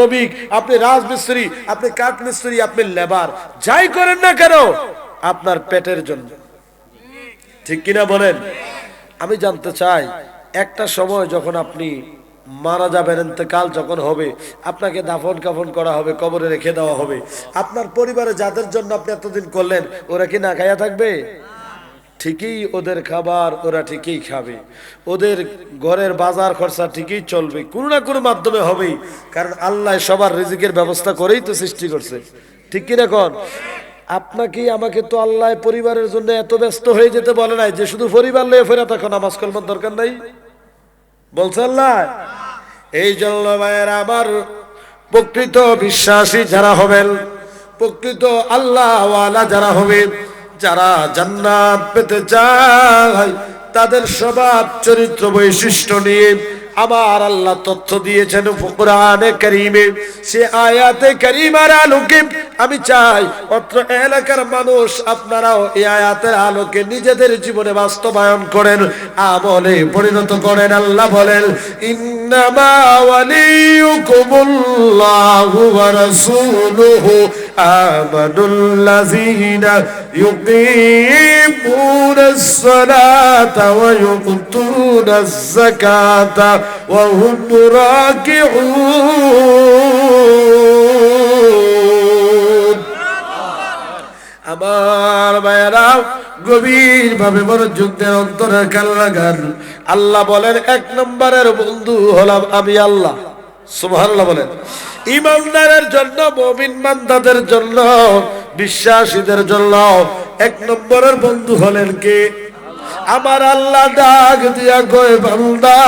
শ্রমিক, আপনি রাজমিস্ত্রি, আপনি কাঠমিস্ত্রি, আপনি লেবার, যাই করেন না কেন আপনার পেটের জন্য, ঠিক কিনা বলেন? আমি জানতে চাই, একটা সময় যখন আপনি মারা যাবেন, ইন্তেকাল যখন হবে, আপনাকে দাফন কাফন করা হবে, কবরে রেখে দেওয়া হবে, আপনার পরিবারে যাদের জন্য আপনি এতদিন করলেন, ওরা কি না খাইয়া থাকবে? ঠিকই ওদের খাবার ওরা ঠিকই খাবে, ওদের ঘরের বাজার খরচা ঠিকই চলবে, কোনো না কোনো মাধ্যমে হবেই, কারণ আল্লাহ সবার রিজিকের ব্যবস্থা করেই তো সৃষ্টি করছে, ঠিক কি না? কোন আপনাকে আমাকে তো আল্লাহ পরিবারের জন্য এত ব্যস্ত হয়ে যেতে বলে নাই যে শুধু পরিবার লয়ে ফেরা তখন নামাজ কালামের দরকার নাই, বলছে আল্লাহ। এই জন্য ভাইয়েরা আমার, প্রকৃত বিশ্বাসী যারা হবেন, প্রকৃত আল্লাহ ওয়ালা যারা হবেন, যারা জান্নাত পেতে চায়, তাদের স্বভাব চরিত্র বৈশিষ্ট্য নিয়ে আমার আল্লাহ তথ্য দিয়েছেন কোরআনে কারীমে। সে আয়াতে কারীমার আলোকে আমি চাই অত্র এলাকার মানুষ আপনারাও এই আয়াতের আলোকে নিজেদের জীবনে বাস্তবায়ন করেন, আমলে পরিণত করেন। আল্লাহ বলেন, ইন্নামা ওয়ালিয়ুকুমুল্লাহু ওয়া রাসূলুহু আমানুল্লাযীনা ইউকিমুনাস সালাতা ওয়া ইউতুনাজ যাকাতা ওয়া হুম রাকিউন। আমার ভাইয়েরা গভীর ভাবে মনোযোগ দেন, অন্তরের কান লাগান। আল্লাহ বলেন, এক নম্বরের বন্ধু হলাম আমি আল্লাহ। সুবহানাল্লাহ বলেন। ঈমানদারের জন্য, মুমিন বান্দাদের জন্য, বিশ্বাসীদের জন্য এক নম্বরের বন্ধু হলেন কে? আমার আল্লাহ ডাক দিয়া কয়, বান্দা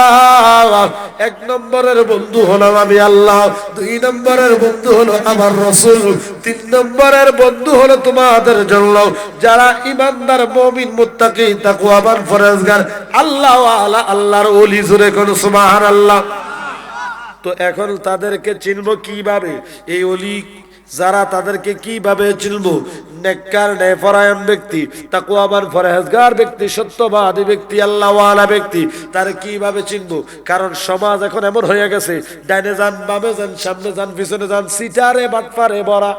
এক নম্বরের বন্ধু হলাম আমি আল্লাহ, দুই নম্বরের বন্ধু হলো আমার রাসূল, তিন নম্বরের বন্ধু হলো তোমাদের জন্য যারা ঈমানদার, মুমিন, মুত্তাকি, তাকওয়াবান, পরহেজগার, আল্লাহ ওয়ালা, আল্লাহর ওলি। জোরে কোন সুবহানাল্লাহ। তো এখন তাদেরকে চিনবো কিভাবে? এই ওলি যারা, তাদেরকে কিভাবে চিনবো? নেককার, ন্যায়পরায়ণ ব্যক্তি, তাকওয়াবান, পরহেজগার ব্যক্তি, সত্যবাদী ব্যক্তি, আল্লাহ ওয়ালা ব্যক্তি, তার কিভাবে চিনবো? কারণ সমাজ এখন এমন হয়ে গেছে, ডাইনে যান, বামে যান, সামনে যান, পিছনে যান, সিটারে বাটপারে ভরা,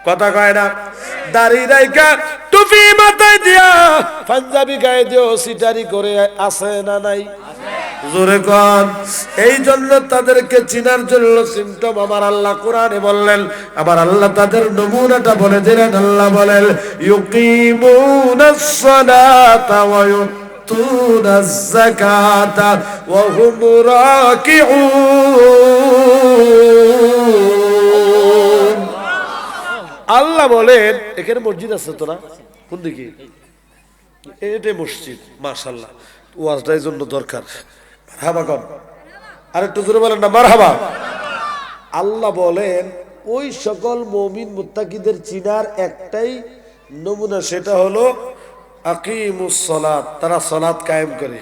কথা কয় না? দাড়ি রাইখা টুপি মাথায় দিয়া পাঞ্জাবি গায়ে দিও সিটারি করে আছে না নাই? জোরে কোন। এই জন্য তাদেরকে চিনার জন্য সিমটম আমার আল্লাহ কোরআনে বললেন, আমার আল্লাহ তাদের নমুনাটা বলে দিলেন। আল্লাহ বলেন, ইউকিমুনাস সালাতা ওয়া ইউতুনাজ যাকাতা ওয়া হুম রাকিউন। আল্লাহ বলেন, এখানে মসজিদ আছে তো না? কোন দিকে? এটাই মসজিদ। মাশাআল্লাহ, ওয়াজটার জন্য দরকার। মারহাবা কোন? আর একটু জোরে বলেন না মারহাবা। আল্লাহ বলেন, ওই সকল মুমিন মুত্তাকিদের চিনার একটাই নমুনা, সেটা হলো আকিমুস সালাত, তারা সালাত কায়েম করে,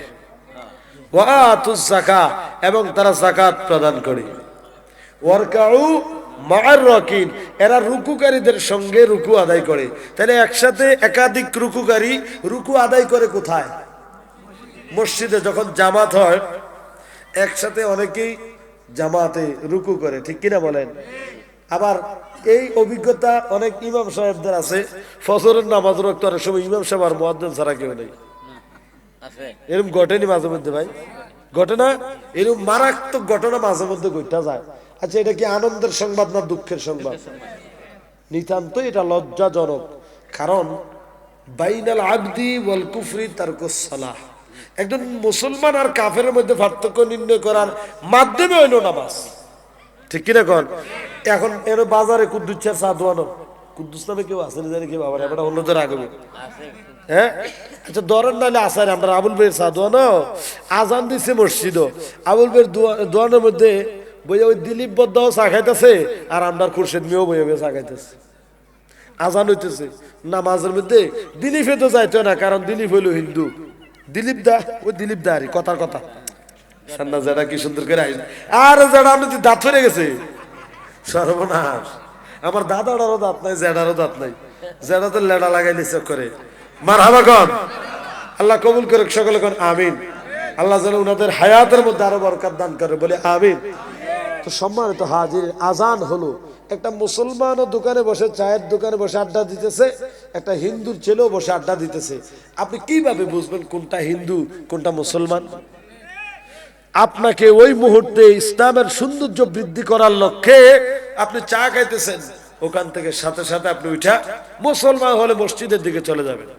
ওয়া আতুজ যাকাত, এবং তারা যাকাত প্রদান করে, ওয়ারকাউ মা'আর রাকিন, এরা রুকুকারীদের সঙ্গে রুকু আদায় করে। তাহলে একসাথে একাধিক রুকুকারী রুকু আদায় করে কোথায়? মসজিদে। যখন জামাত হয় একসাথে অনেকেই জামাতে রুকু করে, ঠিক কিনা বলেন? আবার এই অভিজ্ঞতা অনেক ইমাম সাহেবদের আছে, ফজরের নামাজ রক্ত অনেক সময় ইমাম সাহেব আর মুয়াজ্জিন ছাড়া কেউ নেই। এরকম ঘটেনি মাঝে মধ্যে? ভাই ঘটে না? এরকম মারাত্মক ঘটনা মাঝে মধ্যে ঘটতে যায়। আচ্ছা, এটা কি আনন্দের সংবাদ না দুঃখের সংবাদ? নিতান্ত এটা লজ্জাজনক। কারণ বাইনাল আবদি ওয়াল কুফরি তারকুস সালাহ, একজন মুসলমান আর কাফেরের মধ্যে পার্থক্য নির্ণয় করার মাধ্যমে হইল নামাজ, ঠিক কিনা কোন? এখন এর বাজারে কুদ্দুসের চা দোয়ানো, কুদ্দুস নামে কেউ আছে না জানি, কেউ আবার এটা অন্যদের আগে। হ্যাঁ, আচ্ছা ধরেন নাহলে আসার আমরা আবুল ভাইয়ের চা দোয়ানো, আজান দিচ্ছে মসজিদ, আবুল ভাইয়ের দোয়ানোর মধ্যে বইয়া ওই দিলীপ বদ্দাও চা খাইতেছে আর আমরা খুরশেদ মেয়েও বইয়া বইয়া চা খাইতেছে। আজান হইতেছে, নামাজের মধ্যে দিলীপে তো যাইতো না, কারণ দিলীপ হইল হিন্দু। দিলীপ দা, ওই দিলীপ দা আরই কথার কথা, সান্না যারা কি সুন্দর করে আইন, আর যারা আমি দাঁত ফেরে গেছে, সর্বনাশ। আমার দাদারও দাঁত নাই, জেডারও দাঁত নাই, জেডা তো লেডা লাগাইলে চোখ করে। মারহাবা কোন? আল্লাহ কবুল করে, সকলে কোন আমিন। আল্লাহ যেন উনাদের হায়াতের মধ্যে আরো বরকত দান করে, বলে আমিন। তো সম্মানিত হাজির, আজান হলো, একটা মুসলমানও দোকানে বসে, চায়ের দোকানে বসে আড্ডা দিতেছে, একটা হিন্দুর ছেলেও বসে আড্ডা দিতেছে। আপনি কিভাবে বুঝবেন কোনটা হিন্দু কোনটা মুসলমান? আপনাকে ওই মুহূর্তে ইসলামের সৌন্দর্য বৃদ্ধি করার লক্ষ্যে আপনি চা খাইতেছেন, ওখান থেকে সাথে সাথে আপনি উঠা মুসলমান হলে মসজিদের দিকে চলে যাবেন।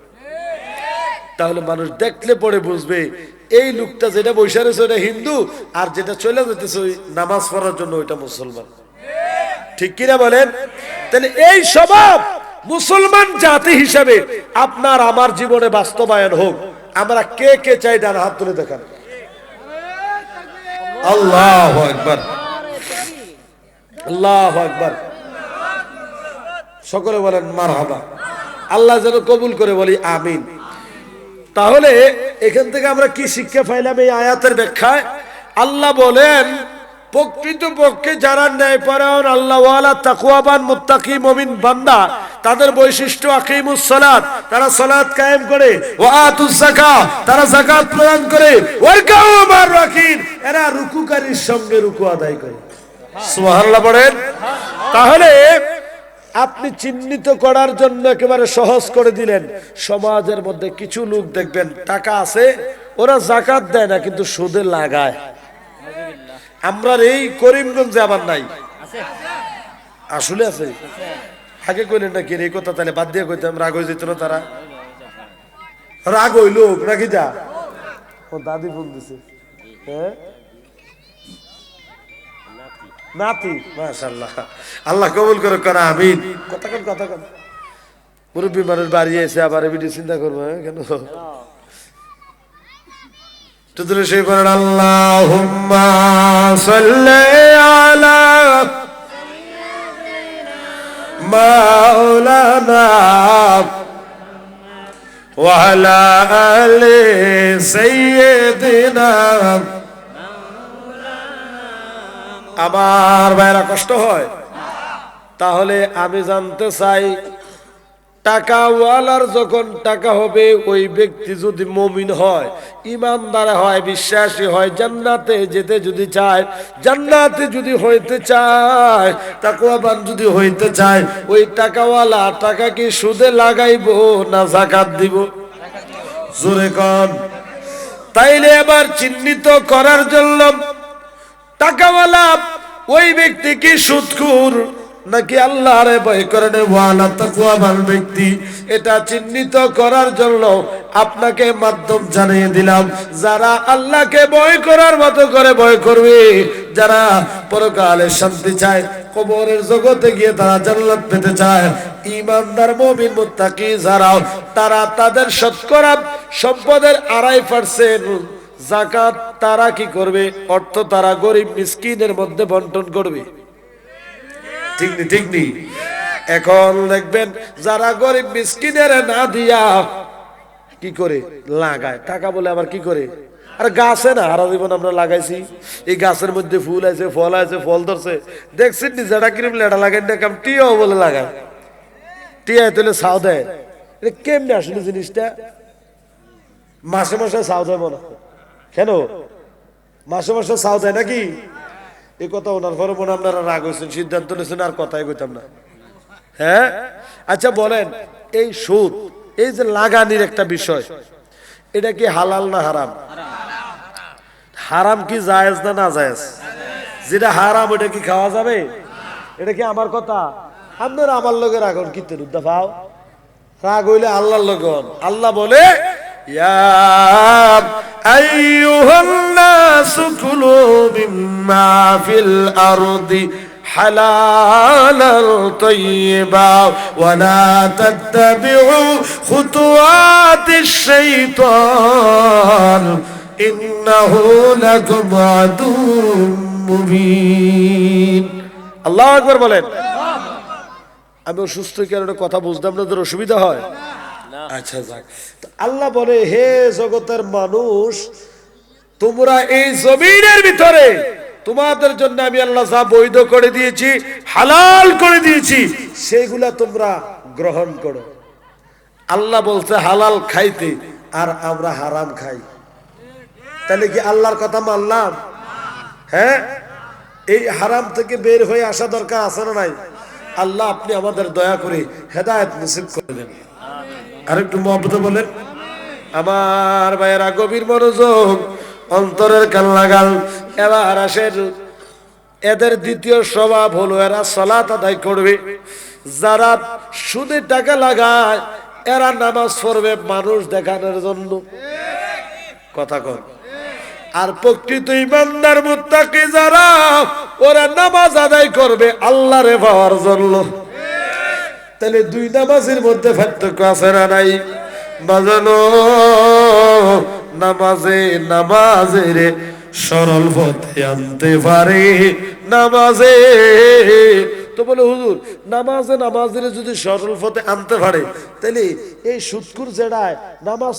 তাহলে মানুষ দেখলে পরে বুঝবে এই লোকটা যেটা বসে রয়েছে ওটা হিন্দু, আর যেটা চলে যেতেছে ওই নামাজ পড়ার জন্য ওইটা মুসলমান। ঠিক কিনা বলেন? তাহলে এই স্বভাব মুসলমান জাতি হিসেবে আপনার আমার জীবনে বাস্তবায়ন হোক। আমরা কে কে চাই? ডান হাত তুলে দেখান। আল্লাহু আকবার, আল্লাহু আকবার। সকলে বলেন মারহাবা। আল্লাহ যেন কবুল করে, বলি আমিন। তাহলে এখান থেকে আমরা কি শিক্ষা পাইলাম এই আয়াতের ব্যাখ্যায়? আল্লাহ বলেন প্রকৃতপক্ষে যারা ন্যায়পরায়ণ, আল্লাহওয়ালা, তাকওয়াবান, মুত্তাকি মুমিন বান্দা, তাদের বৈশিষ্ট্য আকিমুস সালাত, তারা সালাত কায়েম করে, ওয়া আতুস যাকাত, তারা যাকাত প্রদান করে, ওয়ারকাউ মার রাকিন, এরা রুকুকারীর সঙ্গে রুকু আদায় করে। সুবহানাল্লাহ পড়েন। তাহলে আপনি চিহ্নিত করার জন্য একেবারে সহজ করে দিলেন। সমাজের মধ্যে কিছু লোক দেখবেন টাকা আছে, ওরা যাকাত দেয় না কিন্তু সুদে লাগায়। আমরা এই করিমগঞ্জে আবার নাই, আসলে আছে। আগে কইলেন নাকি এই কথা? তাহলে বাদ দিয়ে কইতাম, রাগ হয়ে যেত না? তারা রাগ হইল নাকি? যা ও দাদি ফোন দিছে। হ্যাঁ নাতি, মাশাআল্লাহ, আল্লাহ কবুল করে, করা আমিন। কতক্ষণ কতক্ষণ মুরব্বী মানুষ বাড়ি এসে আবার ভিডিও চিন্তা করবো কেন? তুদরে সেই পড়েন আল্লাহুম্মা সাল্লি আলা মাওলানা ওয়া আলা আলি সাইয়্যিদিনা। আমার ভাইরা কষ্ট হয়? তাহলে আমি জানতে চাই, টাকাওয়ালার যখন টাকা হবে, ওই ব্যক্তি যদি মুমিন হয়, ইমানদার হয়, বিশ্বাসী হয়, জান্নাতে যেতে যদি চায়, জান্নাতে যদি হইতে চায়, তাকওয়াবান যদি হইতে চায়, ওই টাকাওয়ালা টাকা কি সুদে লাগাইবো না যাকাত দিব? জোরে কোন। তাইলে এবার চিহ্নিত করার জন্য টাকাওয়ালা ওই ব্যক্তি কি সুদখোর নাকি আল্লাহরে ভয় করে ওয়ালা তাকওয়াবান ব্যক্তি, এটা চিহ্নিত করার জন্য আপনাকে মাধ্যম জানিয়ে দিলাম। যারা আল্লাহকে ভয় করার মতো করে ভয় করবে, যারা পরকালে শান্তি চায়, কবরের জগতে গিয়ে তারা জান্নাত পেতে চায়, ঈমানদার মুমিন মুত্তাকি যারা, তারা তাদের শতকরা সম্পদের 2.5% যাকাত তারা কি করবে? অর্থ তারা গরিব মিসকিনের মধ্যে বন্টন করবে। ঠিক নি? ঠিক নি? এখন দেখবেন যারা গরিব মিসকিনের না দিয়া কি করে লাগায়, টাকা বলে আবার কি করে, আর গাছে না হারা জীবন আমরা লাগাইছি, এই গাছের মধ্যে ফুল আছে, ফল আছে, ফল ধরছে, দেখছেন নি? যেটা কিরম লেটা লাগাই দেখাম, টিয়া বলে লাগায়, টিয়া তুলে ছাও দেয়। এটা কেমনে আসলে জিনিসটা? মাসে মাসে ছাও দেয় মনে হয়। কেন মাসে মাসে ছাও দেয় নাকি? এই কথা ওনার পরে মনে আপনারা রাগ হয়েছেন, সিদ্ধান্ত নিয়েছেন, আর কথাই কইতাম না। হ্যাঁ আচ্ছা বলেন, এই সুদ, এই যে লাগানির একটা বিষয়, এটা কি হালাল না হারাম? হারাম কি জায়েজ না না জায়েজ? যেটা হারাম ওটা কি খাওয়া যাবে? এটা কি আমার কথা? আপনারা আমার লোকের রাগন কিতে রুদ্ধা পাও, রাগ হইলে আল্লাহর লগন। আল্লাহ বলে ইয়া আইয়ুহান নাসু কুলু মিম্মা ফিল আরদি হালালান তাইয়্যিবা ওয়া লা তাত্তাবিউ খুতুওয়াতিশ শাইতান ইন্নাহু লাকুম আদুউম মুবিন। আল্লাহু আকবার বলেন। আমি অসুস্থ কারণে কথা বুঝতাম না, তোর অসুবিধা হয়? আচ্ছা যাক। আল্লাহ বলে, হে জগতের মানুষ, তোমরা এই জমিনের ভিতরে তোমাদের জন্য আমি আল্লাহ যা বৈধ করে দিয়েছি, হালাল করে দিয়েছি, সেগুলা তোমরা গ্রহণ করো। আল্লাহ বলছে হালাল খাইতে, আর আমরা হারাম খাই, তাহলে কি আল্লাহর কথা মানলাম? হ্যাঁ, এই হারাম থেকে বের হয়ে আসা দরকার আছে না নাই? আল্লাহ আপনি আমাদের দয়া করে হেদায়েত নসিব করে দেন। আরেকটু মহব্বতে বলেন। আমার ভাইয়েরা গভীর মনোযোগ, অন্তরের কান লাগাল। এবার আসেন, এদের দ্বিতীয় স্বভাব হলো এরা সালাত আদায় করবে। যারা সুদে টাকা লাগায় এরা নামাজ পড়বে মানুষ দেখানোর জন্য, কথা কন। আর প্রকৃত ইমানদার মুত্তাকি যারা, ওরা নামাজ আদায় করবে আল্লাহরে পাওয়ার জন্য। তাহলে দুই নামাজের মধ্যে পার্থক্য আছে না নাই? বাজানো নামাজে রে সরল পথে আনতে পারে নামাজে। তো বলে হুজুর নামাজের যদি সরল পথে আনতে পারে, তাহলে এই সুদকুর জেডায় নামাজ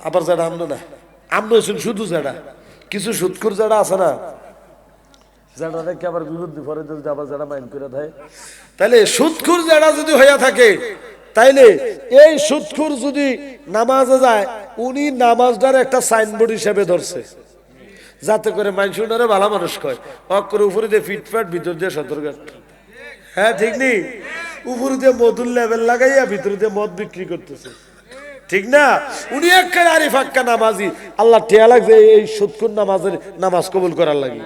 আবার জেডা আমনো না, আমনো শুধু জেডা, কিছু সুদকুর জেডা আছে না, জেডা নাকি আবার বিপদ বিপরে যদি আবার জেডা মাইন্ড করে দেয়। তাহলে সুদকুর জেডা যদি হইয়া থাকে, তাইলে এই সুদকুর যদি নামাজে যায়, উনি নামাজটার একটা সাইনবোর্ড হিসেবে ধরছে, যাতে করে মানুষের ভালো মানুষ কয়। অক্ষর উপরে দিয়ে ফিটফাট, ভিতর দিয়ে সতর্ক। হ্যাঁ ঠিক নেই? উপরে দিয়ে মধুর লেভেল লাগাইয়া ভিতরে দিয়ে মদ বিক্রি করতেছে, ঠিক না? উনি একটা আরিফ আক্কা নামাজি, আল্লাহ টিয়া লাগছে এই সুদকুর নামাজ কবুল করার লাগে।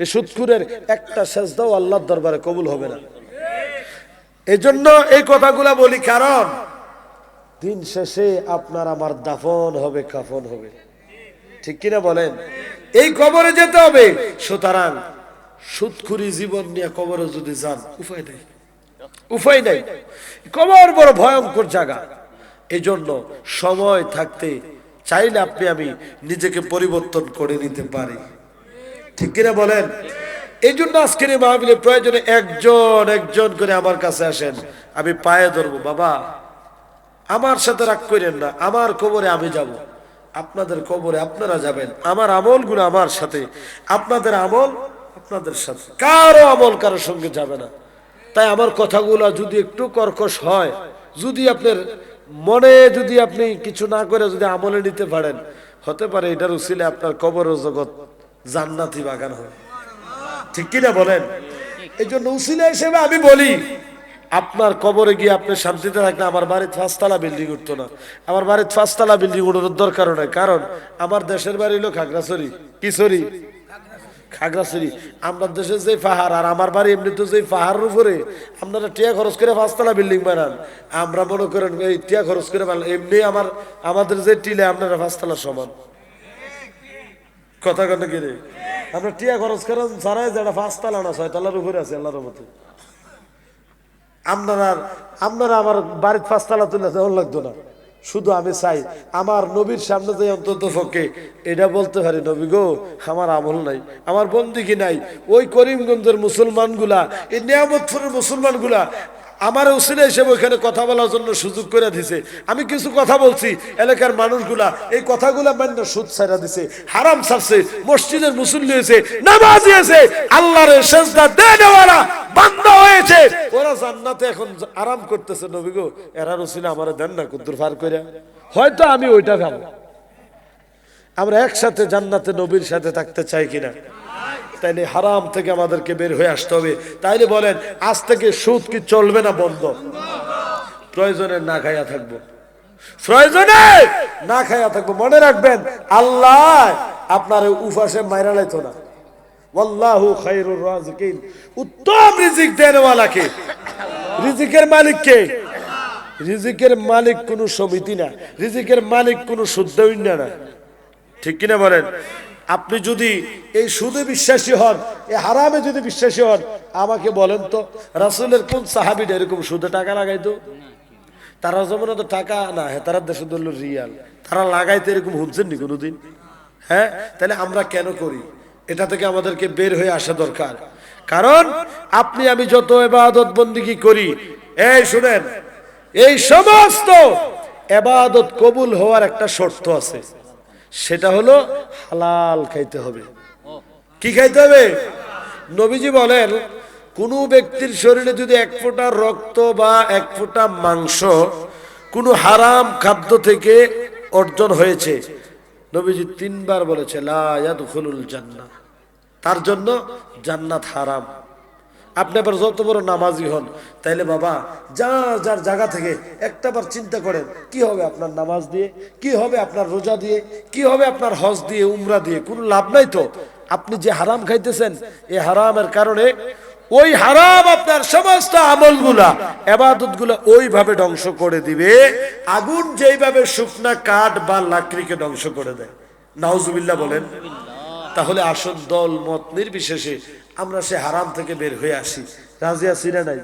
এই সুদকুরের একটা সেজদাও আল্লাহর দরবারে কবুল হবে না। এই জন্য এই কথাগুলা বলি, কারণ দিন শেষে আপনার আমার দাফন হবে, কাফন হবে, ঠিক কিনা বলেন? এই কবরে যেতে হবে। সুতরাং সুদখুরি জীবন নিয়ে কবরে যদি যান, উপায় নাই। কবর বড় ভয়ঙ্কর জায়গা। এই জন্য সময় থাকতে চাইলে আপনি আমি নিজেকে পরিবর্তন করে নিতে পারি, ঠিক কিনা বলেন? এই জন্য আজকের এই মাহফিলে প্রয়োজনে একজন করে আমার কাছে আসেন, আমি পায়ে ধরবো। বাবা আমার সাথে রাগ করেন না, আমার কবরে আমি যাব, আপনাদের কবরে আপনারা যাবেন। আমার আমলগুলো আমার সাথে, আপনাদের আমল আপনাদের সাথে, কারো আমল কারোর সঙ্গে যাবে না। তাই আমার কথাগুলো যদি একটু কর্কশ হয়, যদি আপনার মনে যদি আপনি কিছু না করে যদি আমলে নিতে পারেন, হতে পারে এটার উসিলে আপনার কবর জগৎ জান্নাতি বাগান হয়, ঠিক কিনা বলেন? এই জন্য উসিলা হিসেবে আমি বলি, আপনার কবরে গিয়ে আপনি শান্তিতে থাকলে আমার বাড়িতে 5 তলা বিল্ডিং উঠতো না। আমার বাড়িতে 5 তলা বিল্ডিং উঠানোর দরকার নাই, কারণ আমার দেশের বাড়ি হলো খাগড়াছড়ি। কি সরি? খাগড়াছড়ি। আমরা দেশের যে পাহাড়, আর আমার বাড়ি এমনি তো যে পাহাড়ের উপরে, আপনারা টিয়া খরচ করে 5 তলা বিল্ডিং বানান, আমরা মনে করেন এই টিয়া খরচ করে বানান। এমনি আমাদের যে টিলে আপনারা 5 তলা সমান, কথা কেন কি রে? আমরা টিয়া খরচ করেন ছাড়াই যেটা 5 তলা না 6 তলার উপরে আছে আল্লাহর মতো। আপনারা আমার বাড়ির 5 তলা তুলে দেওয়ার লাগতো না। শুধু আমি চাই আমার নবীর সামনে যে অন্তত পক্ষে এটা বলতে পারি, নবী গো আমার আমল নাই, আমার বন্দিগি নাই। ওই করিমগঞ্জের মুসলমানগুলা, এই নিয়ামতপুরের মুসলমানগুলা আমার উসিলা হিসেবে ওইখানে কথা বলার জন্য সুযোগ করে দিছে। আমি কিছু কথা বলছি, এলাকার মানুষগুলা এই কথাগুলা মান্য সুদ ছাড়া দিছে, হারাম ছাড়ছে, মসজিদের মুসল্লি হয়েছে, নামাজি হয়েছে, আল্লাহর সেজদা দেওয়ালা বান্দা হয়েছে। ওরা জান্নাতে এখন আরাম করতেছে। নবী গো এরা উসিলা আমারে দেন না কুদ্দুর ফার কইরা, হয়তো আমি ওইটা ভাবো। আমরা একসাথে জান্নাতে নবীর সাথে থাকতে চাই কিনা? তাইলে হারাম থেকে আমাদেরকে বের হয়ে আসতে হবে। তাইলে বলেন আজ থেকে সুদ কি চলবে না বন্ধ? প্রয়োজনে না খাইয়া থাকবো, প্রয়োজনে না খাইয়া থাকবো। মনে রাখবেন আল্লাহ আপনার উপাসে মাইরা লাইতো না। ওয়াল্লাহু খায়রুর রাযিকিন, উত্তম রিজিক দেনওয়ালা কে? রিজিকের মালিক কে? রিজিকের মালিক কোন সমিতি না, রিজিকের মালিক কোন সুদ্দৈন্য না, ঠিক কিনা বলেন? আপনি যদি এই সুদে বিশ্বাসী হন, এই হারামে যদি বিশ্বাসী হন, আমাকে বলেন তো রাসূলের কোন সাহাবীটা এরকম সুদে টাকা লাগাইতো? তারা যেমন তো টাকা না, তারা দেশে ধরল রিয়াল, তারা লাগাইতে এরকম শুনছেন নি কোনোদিন? হ্যাঁ, তাহলে আমরা কেন করি? এটা থেকে আমাদেরকে বের হয়ে আসা দরকার। কারণ আপনি আমি যত ইবাদত বন্দেগী করি, এই শুনেন, এই সমস্ত ইবাদত কবুল হওয়ার একটা শর্ত আছে, সেটা হলো হালাল খাইতে হবে। কি খাইতে হবে? নবীজি বলেন কোন ব্যক্তির শরীরে যদি 1 ফোঁটা রক্ত বা 1 ফোঁটা মাংস কোন হারাম খাদ্য থেকে অর্জন হয়েছে, নবীজি 3 বার বলেছে লা ইয়াদখুলুল জান্নাহ, তার জন্য জান্নাত হারাম। আপনি আবার যত বড় নামাজি হন, তাইলে বাবা যার জায়গা থেকে একটাবার চিন্তা করেন, কি হবে আপনার নামাজ দিয়ে, কি হবে আপনার রোজা দিয়ে, কি হবে আপনার হজ দিয়ে, উমরা দিয়ে, কোনো লাভ নাই তো। আপনি যে হারাম খাইতেছেন, এই হারামের কারণে ওই হারাম আপনার সমস্ত আমলগুলা, ইবাদতগুলা ওইভাবে ধ্বংস করে দিবে, আগুন যেইভাবে শুকনা কাঠ বা লাকড়িকে ধ্বংস করে দেয়। নাউজুবিল্লাহ বলেন। তাহলে আসল দল মত নির্বিশেষে আমরা সে হারাম থেকে বের হয়ে আসি। রাজি আছি না নাই?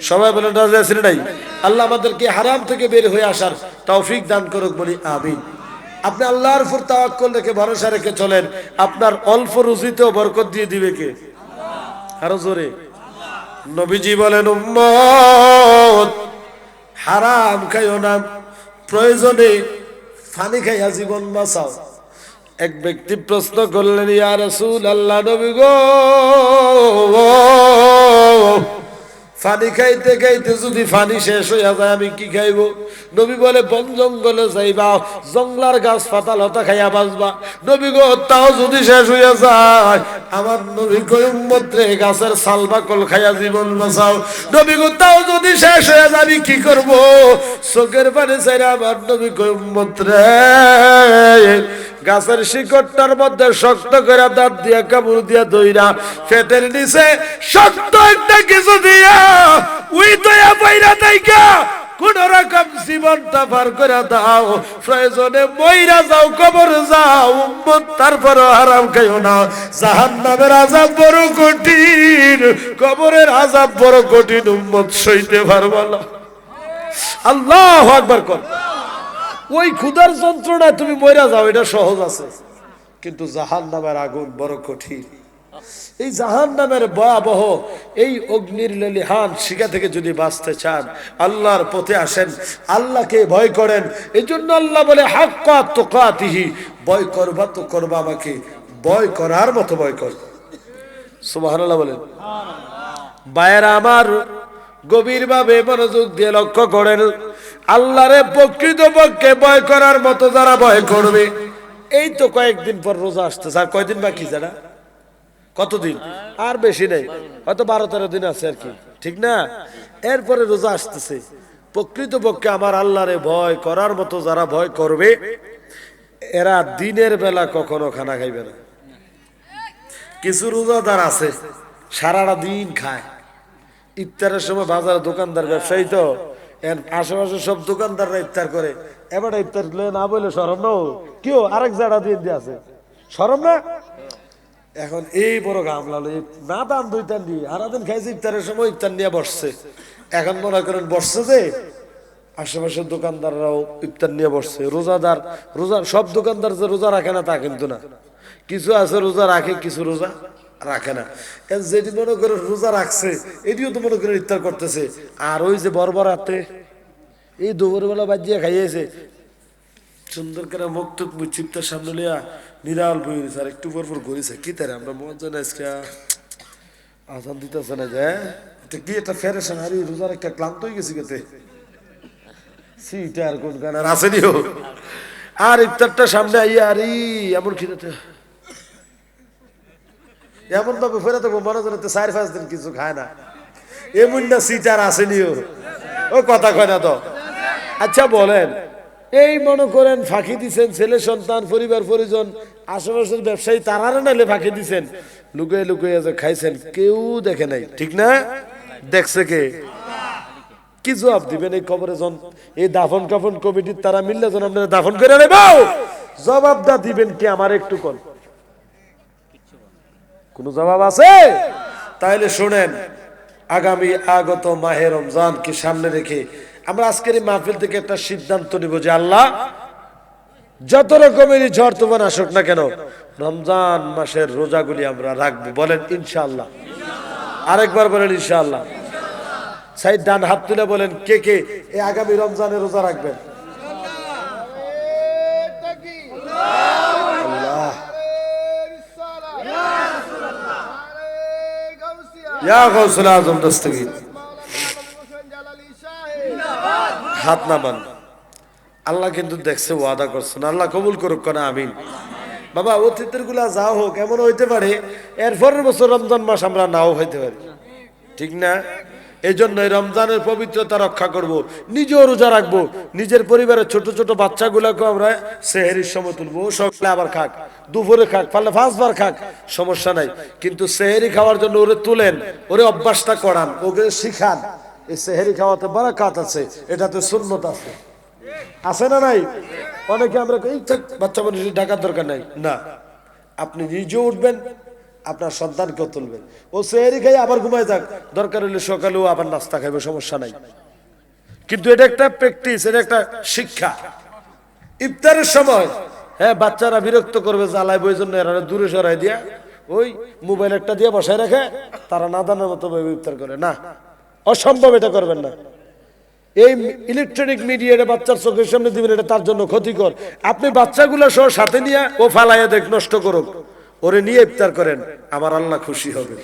সবাই বলেন রাজি আছি না নাই? আল্লাহ আমাদেরকে হারাম থেকে বের হয়ে আসার তৌফিক দান করুক, বলি আমিন। আপনি আল্লাহর উপর তাওয়াক্কুল রেখে ভরসা রেখে চলেন, আপনার অল্প রুজিতেও বরকত দিয়ে দিবে কে? আরো জোরে। নবীজি বলেন, উম্মত হারাম খাইও না, প্রয়োজনে পানি খাইয়া জীবন বাঁচাও। এক ব্যক্তি প্রশ্ন করলেন, ইয়া রাসূলুল্লাহ, নবী গো, পানি খাইতে খাইতে যদি পানি শেষ হইয়া যায় আমি কি খাইব? নবী বলে, বন জঙ্গলে যাইবা, জঙ্গলার গাছ পাতা লতা খাইয়া বাঁচবা। নবী গো, তাও যদি শেষ হইয়া যায়, আমার নবী কই, উম্মত রে, গাছের ছাল বাকল খাইয়া জীবন বাঁচাও। নবী গো, তাও যদি শেষ হইয়া যায় আমি কি করব? চোখের পানি ছাইরা আমার নবী কই, উম্মত রে, গাছের শিকড়টার মধ্যে শক্ত করে দাঁত দিয়া কামড় দিয়া দইরা পেটের নিচে শক্ত একটা কিছু দিয়া উই দয়া বাইরা তাইকা কোন রকম জীবনটা পার করে দাও। প্রয়োজনে মইরা যাও, কবর যাও উম্মত, তারপরও হারাম খাইও না। জাহান্নামের আযাব বড় কঠিন, কবরের আযাব বড় কঠিন, উম্মত সইতে পারবা না। আল্লাহু আকবার কর। ওই ক্ষুধার যন্ত্রণায় তুমি মইরা যাও, এটা সহজ আছে, কিন্তু জাহান্নামের আগুন বড় কঠিন। এই জাহান্নামের ভয়াবহ এই অগ্নির লেলিহান শিখা থেকে যদি বাঁচতে চান, আল্লাহর পথে আসেন, আল্লাহকে ভয় করেন। এই জন্য আল্লাহ বলে, হাক্কা তুকাতিহি, ভয় করবা তো করবা আমাকে, ভয় করার মতো ভয় কর। সুবহানাল্লাহ বলেন। ভাইয়েরা আমার, গভীরভাবে মনোযোগ দিয়ে লক্ষ্য করেন, আল্লাহরে প্রকৃতপক্ষে ভয় করার মতো যারা ভয় করবে, এই তো কয়েকদিন পর রোজা আসতেছে, আর কয়দিন বাকি? যারা কতদিন? আর বেশি নেই, হয়তো 12-13 দিন আছে আর কি, ঠিক না? এরপরে রোজা আসতেছে। প্রকৃতপক্ষে আমার আল্লাহরে ভয় করার মতো যারা ভয় করবে, এরা দিনের বেলা কখনো খানা খাইবে না। কিছু রোজাদার আছে সারাটা দিন খায়, ইফতারের সময় বাজারে দোকানদার ব্যবসায়ী তো, এর আশেপাশে সব দোকানদাররা ইফতার করে, এবার ইফতার না বলে শরম না? কেউ আরেক জায়গা দিয়ে আছে, শরম না? এখন এই বড় গামলালো না, দাম 2 টান দিয়ে সারাদিন খাইছে, ইফতারের সময় ইফতার নিয়ে বসছে। এখন মনে করেন বসছে যে আশেপাশের দোকানদাররাও ইফতার নিয়ে বসছে। রোজাদার, রোজা সব দোকানদার যে রোজা রাখে না তা কিন্তু না, কিছু আছে রোজা রাখে, কিছু রোজা রাখে না। যেটি মনে করে রোজা রাখছে, এটিও তো মনে করে ইফতার করতেছে। আর ওই যে বরবরাতে এই দুপুরবেলা বাজিয়ে খাইয়েছে, সুন্দর করে মুখ টুক চিপ্তার সামনে লিয়া নিরাল বই আর একটু পর পর ঘুরেছে, কি তারে আমরা মজা না আজকে আজান দিতেছে না যে কি একটা ফেরেশন, আর রোজার একটা ক্লান্ত হয়ে গেছি গেতে সিটা আর কোন গান আর আসেনিও। আর ইফতারটা সামনে আইয়া আর এমন খিদাতে এমন ভাবে ফেরা দেবো মনে হচ্ছে 4-5 দিন কিছু খায় না, এমন না সিট আর আসেনিও। ও কথা কয় না তো। আচ্ছা বলেন, এই মনে করেন ফাঁকি দিচ্ছেন ছেলে সন্তান পরিবার পরিজন আশেপাশের ব্যবসায়ী, তারারে নাইলে ফাঁকি দিচ্ছেন, লুকিয়ে লুকিয়ে যে খাইছেন, কেউ দেখে নাই, ঠিক না? দেখছে কে? কি জবাব দিবেন এই কবরে জন? এই দাফন কাফন কমিটির তারা মিললে জন আপনারা দাফন করে নেব, জবাবটা দিবেন কে? আমার একটু কোন কোন জবাব আছে? তাইলে শুনেন, আগামী আগত মাহে রমজানকে সামনে রেখে আমরা আজকের এই মাহফিল থেকে একটা সিদ্ধান্ত নিব যে আল্লাহ যত রকমেরই ঝড় তুফান আসুক না কেন, রমজান মাসের রোজাগুলি আমরা রাখবো। বলেন ইনশাআল্লাহ। আরেকবার বলেন ইনশাআল্লাহ। সাইড ডান হাত তুলে বলেন কে কে এই আগামী রমজানে রোজা রাখবেন? ইয়া গাউসুল আজম দস্তগীর, হাত নামান। আল্লাহ কিন্তু দেখছে, ওয়াদা করছেন, আল্লাহ কবুল করুক না, আমিন। বাবা অতীতের গুলা যাও হোক, এমন হইতে পারে এরপরের বছর রমজান মাস আমরা নাও হইতে পারি, ঠিক না? এই জন্য রমজানের পবিত্রতা রক্ষা করব, নিজেও রোজা রাখবো, নিজের পরিবারের ছোট ছোট বাচ্চাগুলাকে আমরা সেহেরির সময় তুলবো, সকালে আবার খাক, দুপুরে খাক, পারলে 5 বার খাক, সমস্যা নাই, কিন্তু সেহেরি খাওয়ার জন্য ওরে তুলেন, ওরে অভ্যাসটা করান, ওকে শিখান। এই সেহেরি খাওয়াতে বারাকাত আছে, এটাতে সুন্নত আছে, আছে না নাই? অনেকে আমরা এই বাচ্চা মানুষের ডাকার দরকার নাই, না, আপনি নিজেও উঠবেন, আপনার সন্তানকেও তুলবেন, ও সেহেরি খাই আবার ঘুমায় যাক, দরকার হলে সকালেও আবার নাস্তা খাইবে, সমস্যা নাই। কিন্তু এটা একটা প্র্যাকটিস, এটা একটা শিক্ষা। ইফতারের সময় হ্যাঁ বাচ্চারা বিরক্ত করবে, জ্বালাইব, ওই জন্য এরা দূরে সরাই দিয়া ওই মোবাইল একটা দিয়ে বসায় রাখে, তারা নাদানের মতো ইফতার করে, না, অসম্ভব, এটা করবেন না। এই ইলেকট্রনিক মিডিয়া বাচ্চার চোখের সামনে দিবেন, এটা তার জন্য ক্ষতিকর। আপনি বাচ্চাগুলো সহ সাথে নিয়ে ও ফালাইয়া দেখ, নষ্ট করুক, ওরে নিয়ে ইফতার করেন, আমার আল্লাহ খুশি হবে।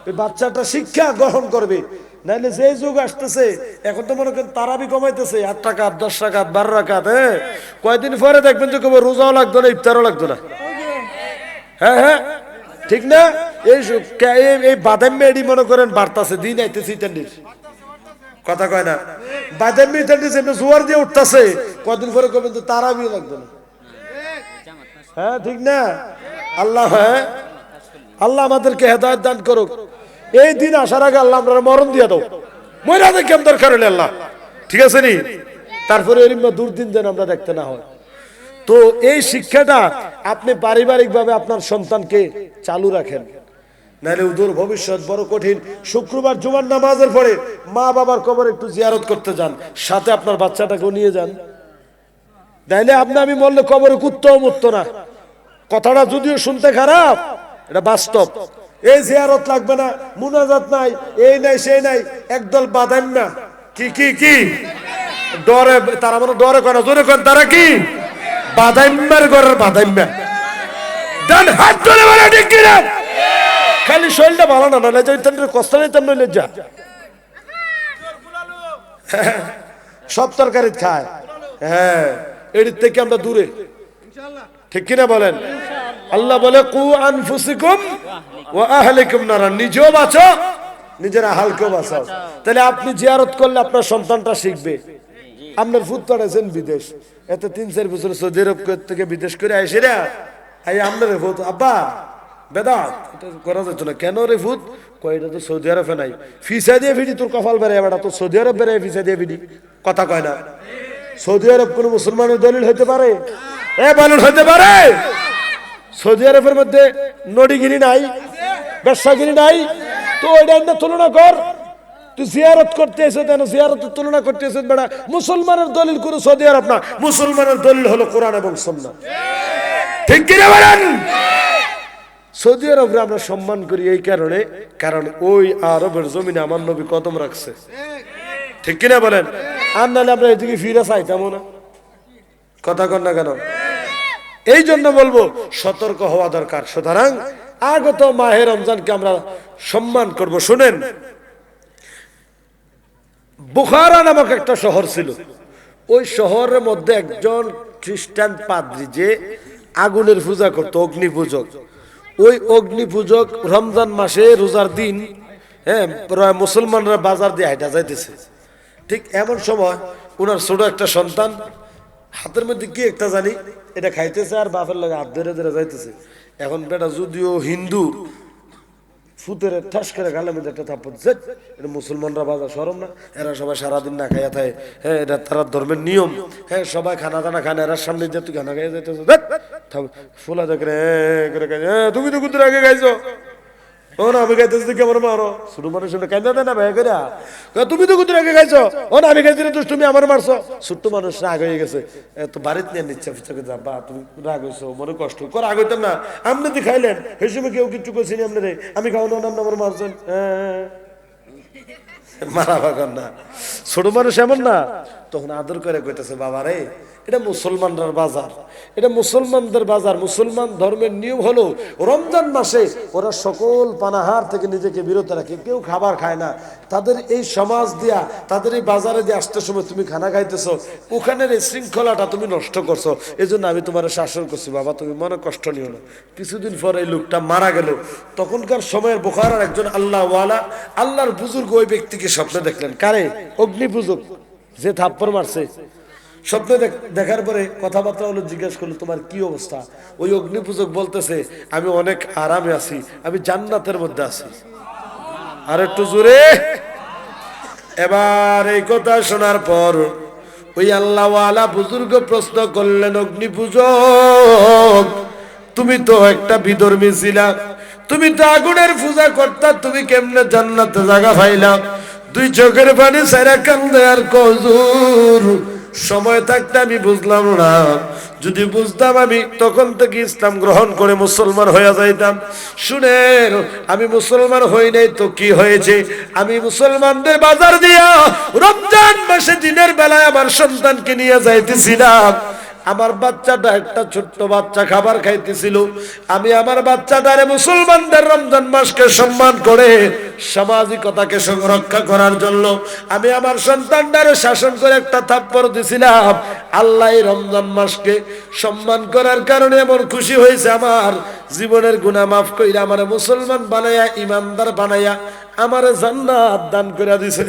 এই বাচ্চাটা শিক্ষা গ্রহণ করবে, নাইলে যে যুগ আসতেছে এখন তো মনে করেন তারাবি কমাইতেছে, 8 টাকা 10 টাকা 12 টাকা, হ্যাঁ কয়েকদিন পরে দেখবেন যে কবে রোজাও লাগতো না, ইফতারও লাগতো না। হ্যাঁ হ্যাঁ ঠিক না? এই বাদাম মেডি মনে করেন বাড়তাছে, দিন আইতেছে ইত্যাদির কথা কয় না, বাদাম ইত্যাদি জোয়ার দিয়ে উঠতেছে, কয়েকদিন পরে কবেন তো তারাবি লাগতো না। হ্যাঁ ঠিক না? আল্লাহ, হ্যাঁ আল্লাহ আমাদেরকে হেদায়েত দান করুক। এই দিন আসার আগে আল্লাহ আমরা মরণ দিয়ে দাও, মরা দেখে কেমন দরকার হলে আল্লাহ, ঠিক আছে নি? তারপরে এরকম দুর্দিন যেন আমরা দেখতে না হয়। তো এই শিক্ষাটা আপনি পারিবারিক ভাবে আপনার সন্তানকে চালু রাখেন, নাহলে উদূর ভবিষ্যৎ বড় কঠিন। শুক্রবার জুমার নামাজের পরে মা বাবার কবর একটু জিয়ারত করতে যান, সাথে আপনার বাচ্চাটাকেও নিয়ে যান, তাইলে আপনি আমি বললে কবরে কুত্তাও মরতো না। কথাটা যদিও শুনতে খারাপ, এটা বাস্তব। এই জিয়ারত লাগবে না, মুনাজাত নাই, এই নাই সেই নাই, একদল বাদাম না, কি কি কি ডরে, তারা মানে ডরে করে, জোরে করেন, তারা কি বাদাইম্মার ঘরের বাদাইম্মা, ডান হাত ধরে বলে ঠিক কিনা? খালি শরীরটা ভালো না, না কষ্ট নেই, তেমন যা সব তরকারি খায়, হ্যাঁ এর থেকে আমরা দূরে, ঠিক কিনা বলেন? আল্লাহ বলে কু আনফুসিকুম ওয়া আহলিকুম নারা, নিজেও বাঁচো, নিজের আহালকেও বাঁচাও। তাহলে আপনি জিয়ারত করলে আপনার সন্তানটা শিখবে। আপনার ফুট পাঠাইছেন বিদেশ, এত 3-4 বছর সৌদি আরব থেকে বিদেশ করে আইসে রে, আই আপনার ফুট আব্বা বেদাত এটা করা যেত না, কেন রে ফুট? কয়টা তো সৌদি আরবে নাই, ফিসা দিয়ে ভিডি তোর কপাল বেড়ে, বেড়া তো সৌদি আরব বেড়ে ফিসা দিয়ে ভিডি, কথা কয় না? সৌদি আরব কোন মুসলমানের দলিল হইতে পারে? এ বলুন হইতে পারে? সৌদি আরবের মধ্যে নড়িগিরি নাই, ব্যবসাগিরি নাই, তো ওইটা তুলনা কর। তুই জিয়ারত করতে এসে কেন জিয়ারতের তুলনা করতে এসে? বেড়া মুসলমানের দলিল করে সৌদি আরব না, মুসলমানের দলিল হলো কোরআন এবং সুন্নাহ, ঠিক কিনা বলেন? সৌদি আরবরে আমরা সম্মান করি এই কারণে, কারণ ওই আরবের জমিনে আমার নবী কদম রাখছে, ঠিক কিনা বলেন? আর নাহলে আমরা এদিকে ফিরে চাইতাম না, কথা কন না কেন? এই জন্য বলবো সতর্ক হওয়া দরকার। সুতরাং আগত মাহে রমজানকে আমরা সম্মান করব। শুনেন, বুখারা নামক একটা শহর ছিল, ওই শহরের মধ্যে একজন খ্রিস্টান পাদ্রী যে আগুনের পূজা করতো, অগ্নি পূজক। ওই অগ্নি পূজক রমজান মাসে রোজার দিন, হ্যাঁ মুসলমানরা বাজার দিয়ে হাইটা যাইতেছে, ঠিক এমন সময় ওনার ছোট একটা সন্তান হাতের মধ্যে কি একটা জানি এটা খাইতেছে, আর বাপের লাগে হাত ধরে ধরে যাইতেছে। এখন বেটা যদিও হিন্দু, ফুতের ঠাস করে গালের মধ্যে একটা থাপ্পড় দিচ্ছে, এটা মুসলমানরা বাজার সরম না, এরা সবাই সারাদিন না খাইয়া থাকে, হ্যাঁ এটা তারা ধর্মের নিয়ম, হ্যাঁ সবাই খানা দানা খান, এরা সামনে দিয়ে তুই খানা খাইয়া যাইতেছ, ফুলা দেখে তুমি তো কুতুর আগে খাইছো, ও না আমি খাইতেছি কেমন মারো, ছোট মানুষ কান্দা দেয় না ভাই করে, তুমি তো কুতুর আগে খাইছো, ও না আমি খাইছি না, তুমি আমার মারছো। ছোট্ট মানুষ রাগ হয়ে গেছে, তো বাড়িতে নিয়ে নিচ্ছে যা, বা তুমি রাগ হয়েছো, মনে কষ্ট কর, রাগ হইতাম না, আপনি তো খাইলেন, সেই সময় কেউ কিছু করছি আপনার, আমি খাওয়ানো নাম আমার মারছেন, মারা ভাগান না। ছোট মানুষ এমন না, তখন আদর করে কইতেছে, বাবা রে এটা মুসলমানদের বাজার, এটা মুসলমানদের বাজার। মুসলমান ধর্মের নিয়ম হলো রমজান মাসে ওরা সকল পানাহার থেকে নিজেকে বিরত রাখে, কেউ খাবার খায় না। তাদের এই সমাজ দিয়া, তাদের এই বাজারে দিয়ে আসতে সময় তুমি খানা খাইতেছো, ওখানের এই শৃঙ্খলাটা তুমি নষ্ট করছো। এই জন্য আমি তোমার শাসন করছি, বাবা তুমি মনে কষ্ট নিও না। কিছুদিন পরে এই লোকটা মারা গেল। তখনকার সময়ের বুখারার একজন আল্লাহওয়ালা, আল্লাহর বুজুর্গ ওই ব্যক্তিকে স্বপ্নে দেখলেন। কারে? অগ্নি পূজক যে থাপ্পড় মারছে। স্বপ্নে দেখার পরে কথাবার্তা হলো, জিজ্ঞেস করলো তোমার কি অবস্থা? ওই অগ্নি পূজক বলতেছে, আমি অনেক আরামে আছি, আমি জান্নাতের মধ্যে আছি। আর একটু জোরে। এবার এই কথা শোনার পর ওই আল্লাহওয়ালা বুজুর্গ প্রশ্ন করলেন, অগ্নি পূজক তুমি তো একটা বিধর্মী ছিলা, তুমি তো আগুনের পূজা করতা, তুমি কেমনে জান্নাতে জায়গা পাইলা? দুই চোখের পানি সারা কান্দে আর কজুর। সময় থাকতে আমি বুঝলাম না, যদি বুঝতাম আমি তখন থেকে ইসলাম গ্রহণ করে মুসলমান হয়ে যাইতাম। শুনেন, আমি মুসলমান হই নাই তো কি হয়েছে? আমি মুসলমানদের বাজার দিয়া রমজান মাসে দিনের বেলায় আমার সন্তানকে নিয়ে যাইতেছিলাম। আমার বাচ্চাটা একটা ছোট্ট বাচ্চা খাবার খাইতেছিল। আমি আমার বাচ্চাটারে মুসলমানদের রমজান মাসকে সম্মান করে সামাজিকতাকে রক্ষা করার জন্য আমি আমার সন্তানটারে শাসন করে একটা থাপ্পড় দিছিলাম। আল্লাহ রমজান মাসকে সম্মান করার কারণে এমন খুশি হয়েছে, আমার জীবনের গুনাহ মাফ কইরা আমার মুসলমান বানাইয়া, ইমানদার বানাইয়া আমার জান্নাত দান করে দিছে।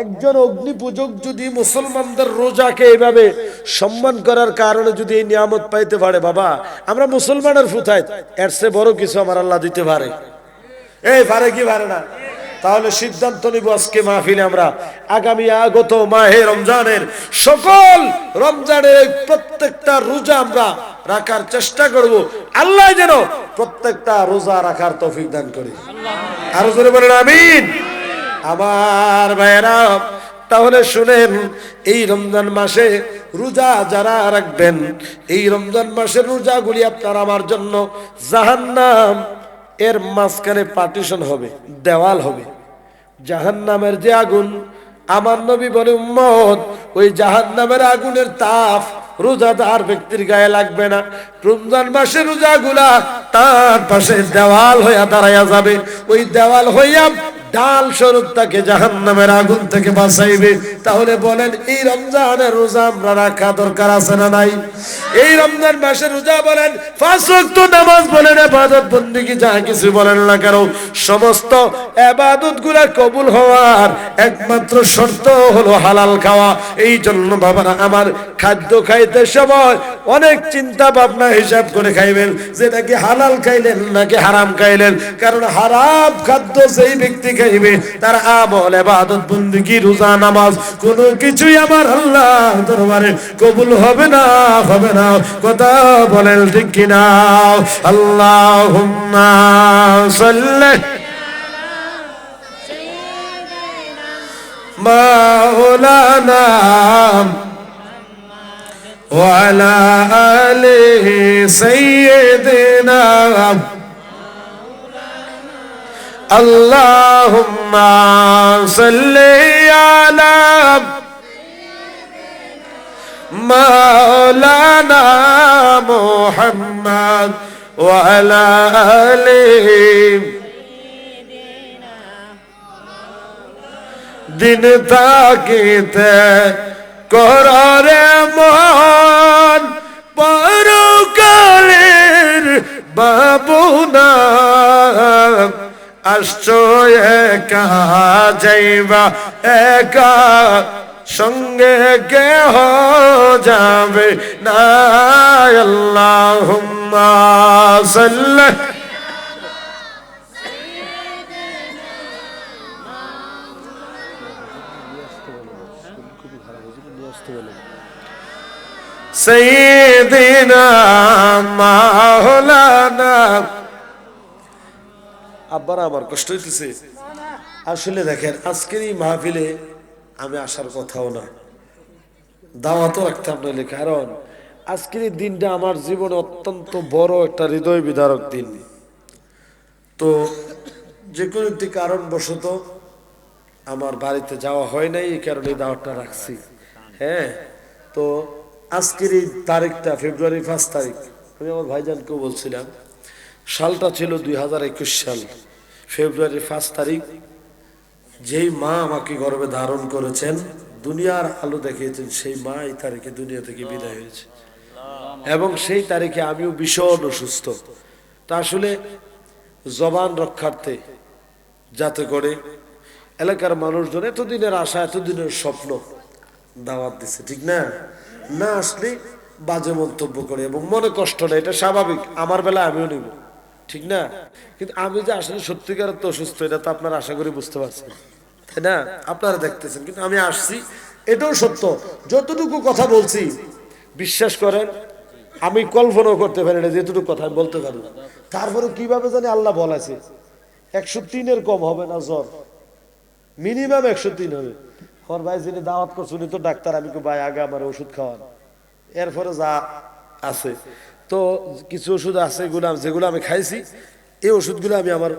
একজন অগ্নি পূজক যদি মুসলমানদের রোজাকে এইভাবে সম্মান করার কারণে যদি এই নিয়ামত পাইতে পারে, বাবা আমরা মুসলমানের ফুতায় এর চেয়ে বড় কিছু আমার আল্লাহ দিতে পারে। এই পারে কি পারে না? তাহলে সিদ্ধান্ত নিব আজকে মাহফিলে আমরা আগামী আগত মাহে রমজানের সকল রমজানের প্রত্যেকটা রোজা আমরা রাখার চেষ্টা করব। আল্লাহ যেন প্রত্যেকটা রোজা রাখার তৌফিক দান করে। আরো জোরে বলেন আমিন। আমার ভাইরা, তাহলে শুনেন, এই রমজান মাসে রোজা যারা রাখবেন, এই রমজান মাসের রোজাগুলি আপনার আমার জন্য জাহান্নাম এর মাঝখানে পার্টিশন হবে, দেওয়াল হবে। জাহান্নামের যে আগুন, আমার নবী বলে উম্মত ওই জাহান্নামের আগুনের তাপ রোজাদার ব্যক্তির গায়ে লাগবে না। রমজান মাসের রোজাগুলা তার পাশে দেওয়াল হইয়া দাঁড়াইয়া যাবে। ওই দেওয়াল হইয়া ডাল স্বরূপ তাকে জাহান্নামের আগুন থেকে বাঁচাইবে। তাহলে বলেন, এই রমজানের রোজা আমরা রাখা দরকার আছে না নাই? এই রমজান মাসের রোজা বলেন, 5 ওয়াক্ত নামাজ বলেন, ইবাদত বন্দেগী যা কিছু বলেন না কেন, সমস্ত ইবাদতগুলো কবুল হওয়ার একমাত্র শর্ত হলো হালাল খাওয়া। এই জন্য বাবারা আমার, খাদ্য খাইতে সময় অনেক চিন্তা ভাবনা হিসাব করে খাইবেন, যে নাকি হালাল খাইলেন নাকি হারাম খাইলেন। কারণ হারাম খাদ্য যেই ব্যক্তি খাইবে তার আমল, ইবাদত বন্দেগী, রোজা, নামাজ কোনো কিছুই আমার আল্লাহ দরবারে কবুল হবে না, হবে না। কথা বলেন ঠিক কিনা? আল্লাহুম্মা সাল্লি মাওলানা ওয়া আলা আলিহি সাইয়্যিদিনা আল্লাহুম্মা সাল্লি আলা মাওলানা মুহাম্মদ ওয়া আলা আলিহি। দিন থাকিতে কররে মন পরকালের বাবুনা, আসছো একা যাইবা একা, সঙ্গে কেহ যাবে না। আল্লাহুম্মা সাল্লি সাইয়্যিদিনা মাওলানা। আব্বারা আমার কষ্ট হইতেছে আসলে। দেখেন, আজকের এই মাহফিলে আমি আসার কথাও না, দাওয়াতও রাখতাম না, কারণ আজকের এই দিনটা আমার জীবনে অত্যন্ত বড় একটা হৃদয় বিদারক দিন। তো যে কোনো একটি কারণবশত আমার বাড়িতে যাওয়া হয় নাই, এই কারণে দাওয়াতটা রাখছি। হ্যাঁ, তো আজকের এই তারিখটা ফেব্রুয়ারি 5 তারিখ, আমি আমার ভাইজানকেও বলছিলাম, সালটা ছিল 2021 সাল, ফেব্রুয়ারি 5 তারিখ। যেই মা আমাকে গর্ভে ধারণ করেছেন, দুনিয়ার আলো দেখিয়েছেন, সেই মা এই তারিখে দুনিয়া থেকে বিদায় হয়েছে। এবং সেই তারিখে আমিও ভীষণ অসুস্থ। তা আসলে জবান রক্ষার্থে, যাতে করে এলাকার মানুষজন এতদিনের আশা, এতদিনের স্বপ্ন দাওয়াত দিছে, ঠিক না? না আসলে বাজে মন্তব্য করে এবং মনে কষ্ট নেই, এটা স্বাভাবিক, আমার বেলা আমিও নিব, ঠিক না? কিন্তু আমি যে আসলে সত্যিকার তো অসুস্থ, এটা তো আপনারা আশা করি বুঝতে পারছেন, তাই না? আপনারা দেখতেছেন, কিন্তু আমি আসছি, এটাও সত্য। যতটুকু কথা বলছি বিশ্বাস করেন, আমি কল্পনাও করতে পারি না যেটুকু কথা আমি বলতে পারি। তারপরে কিভাবে জানি আল্লাহ বলেছে 103-এর কম হবে না জ্বর, মিনিমাম 103 হবে। আমার ভাই যিনি দাওয়াত করছে উনি তো ডাক্তার, আমি তো ভাই আগে আমার ওষুধ খাওয়ান, এরপরে যা আছে, তো কিছু ওষুধ আছে যেগুলো আমি খাইছি, এই ওষুধগুলো আমি আমার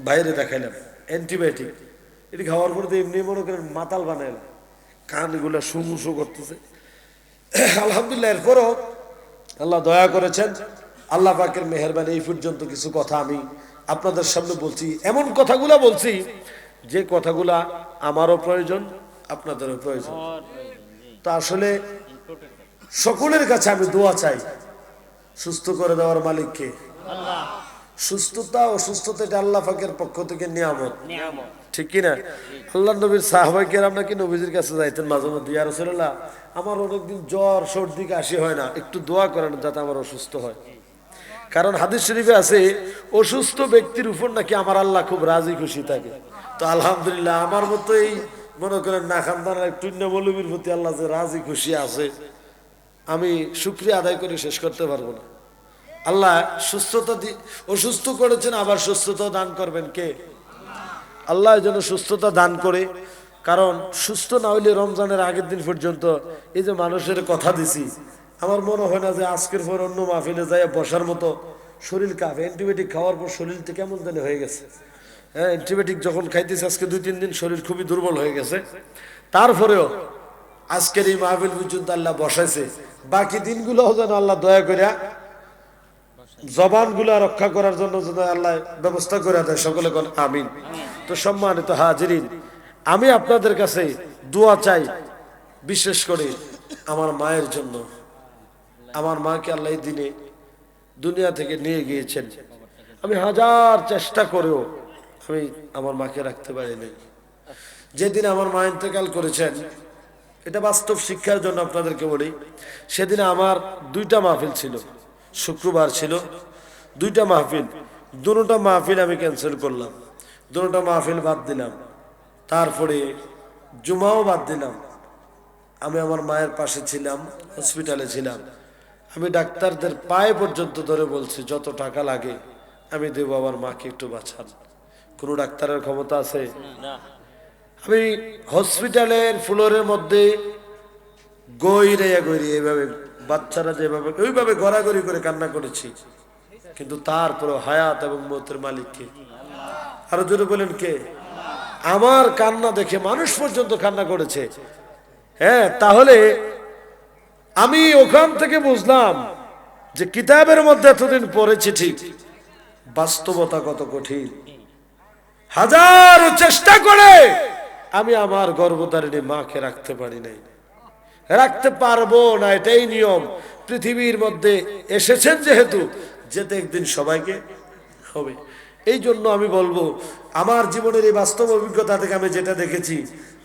বাইরে দেখাইলাম, অ্যান্টিবায়োটিক। এটি খাওয়ার পরে তো এমনি মনে করেন মাতাল বানাইলাম, কানগুলো সুমুসু করতেছে। আলহামদুলিল্লাহ, এরপরও আল্লাহ দয়া করেছেন, আল্লাহ পাকের মেহেরবানি, এই পর্যন্ত কিছু কথা আমি আপনাদের সামনে বলছি। এমন কথাগুলা বলছি যে কথাগুলা আমারও প্রয়োজন, আপনাদেরও প্রয়োজন। তো আসলে সকলের কাছে আমি দোয়া চাই, সুস্থ করে দেওয়ার মালিককে। সুস্থতা অসুস্থতা এটা আল্লাহ পাকের পক্ষ থেকে নিয়ামত, ঠিক কিনা? আল্লাহ নবীর সাহাবায়ে কেরাম নাকি নবীজির কাছে যাইতেন মাঝে মধ্যে, ইয়া রাসূলুল্লাহ, আমার অনেকদিন জ্বর সর্দি কাশি হয় না, একটু দোয়া করেন যাতে আমার অসুস্থ হয়। কারণ হাদিস শরীফে আছে, অসুস্থ ব্যক্তির উপর নাকি আমার আল্লাহ খুব রাজি খুশি থাকে। তো আলহামদুলিল্লাহ, আমার মতো এই মনে করেন না খানদানের টুন্য মৌলবীর প্রতি আল্লাহ যে রাজি খুশি আছে, আমি শুকরিয়া আদায় করে শেষ করতে পারবো না। আল্লাহ সুস্থতা অসুস্থ করেছেন, আবার সুস্থতা দান করবেন কে? আল্লাহ যেন সুস্থতা দান করে। কারণ সুস্থ না হইলে রমজানের আগের দিন পর্যন্ত এই যে মানুষের কথা দিছি, আমার মনে হয় না যে আজকের পর অন্য মাহফিলে যাই বসার মতো। শরীর কাঁপে, অ্যান্টিবায়োটিক খাওয়ার পর শরীরটা কেমন জানি হয়ে গেছে। হ্যাঁ, অ্যান্টিবায়োটিক যখন খাইতেছে আজকে 2-3 দিন শরীর খুবই দুর্বল হয়ে গেছে। তারপরেও আজকের এই মাহফিল পর্যন্ত আল্লাহ বসাইছে, বাকি দিনগুলো যেন আল্লাহ দয়া করিয়া জবানগুলা রক্ষা করার জন্য যেন আল্লাহ ব্যবস্থা করে দেয়। সকলে কোন আমিন। তো সম্মানিত হাজিরিন, আমি আপনাদের কাছে দোয়া চাই, বিশেষ করে আমার মায়ের জন্য। আমার মাকে আল্লাহ এই দিনে দুনিয়া থেকে নিয়ে গিয়েছেন, আমি হাজার চেষ্টা করেও আমি আমার মাকে রাখতে পারিনি। যেদিন আমার মা ইন্তেকাল করেছেন, এটা বাস্তব শিক্ষার জন্য আপনাদেরকে বলি, সেদিন আমার 2টা মাহফিল ছিল, শুক্রবার ছিল 2টা মাহফিল। দুটো মাহফিল আমি ক্যান্সেল করলাম, দুটো মাহফিল বাদ দিলাম, তারপরে জুমাও বাদ দিলাম। আমি আমার মায়ের পাশে ছিলাম, হসপিটালে ছিলাম। আমি ডাক্তারদের পায়ে পর্যন্ত ধরে বলছি যত টাকা লাগে আমি দেবো, আমার মাকে একটু বাঁচান। কোনো ডাক্তারের ক্ষমতা আছে? আমি হসপিটালের ফ্লোরের মধ্যে গইরে এইভাবে বাচ্চারা যেভাবে ওইভাবে গড়াগড়ি করে কান্না করেছি, কিন্তু তারপরে হায়াত এবং মৌতের মালিককে। আরো জোরে বলেন কে? আমার কান্না দেখে মানুষ পর্যন্ত কান্না করেছে। হ্যাঁ, তাহলে আমি ওখান থেকে বুঝলাম যে কিতাবের মধ্যে এতদিন পড়েছি ঠিক, বাস্তবতা কত কঠিন। হাজারো চেষ্টা করে আমি আমার গর্ভধারিণী মাকে রাখতে পারি নাই, রাখতে পারবো না, এটাই নিয়ম। পৃথিবীর মধ্যে এসেছেন যেহেতু, যেতে একদিন সবাইকে হবে। এই জন্য আমি বলবো, আমার জীবনের এই বাস্তব অভিজ্ঞতা থেকে আমি যেটা দেখেছি,